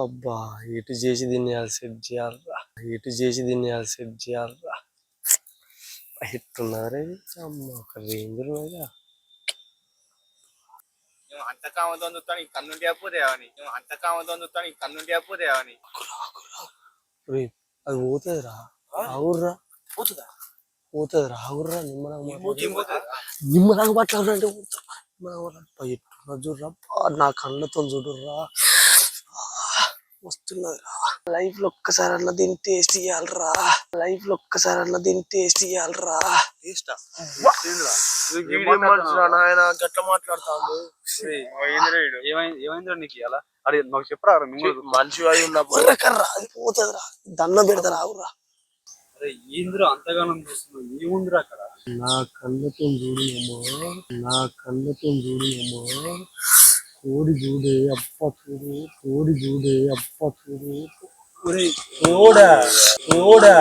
అబ్బా ఎటు చేసి దీన్ని సెట్ చేయాలరా, ఎటు చేసి దీన్ని సెట్ చేయాలరా. ఎట్టున్నారే అమ్మ ఒక రేంజ్ ఉన్నాయిగా. అంత కామతో చూస్తాను ఈ కన్నుండి అయిపోతాయని, అంత కామతో చూస్తాను ఈ కన్నుండి అయిపోతాయని. అది పోతుందిరా, ఆవుర్రా పోతుందా, పోతుందిరా ఆవుర్రా. నిమ్మలాగా మాట్లాడాలంటే ఎట్టున్నా చూడరా, నా కళ్ళతో చూడరా వస్తున్నదిరా. లైఫ్ లో ఒక్కసారి అట్లా దీన్ని టేస్ట్ చేయాలరా, లైఫ్ లో ఒక్కసారి అట్లా దీన్ని టేస్ట్ చేయాలరా. ఆయన గట్ల మాట్లాడుతాడు. ఏమైందిరా నీకు ఇలా అరే నాకు చెప్పరా మనిషి అయి ఉన్నకర్రా అది పోతుందిరా, దండం పెడతారా ఆవురా. అరే ఏందిరా అంతగానం చూస్తున్నావు, ఏముందిరా అక్కడ. నా కళ్ళతో చూడమ్మా, నా కళ్ళతో చూడమ్మా. కోడి చూడే అప్ప చూడు, కోడి చూడే అప్ప చూడు. చూడా చూడా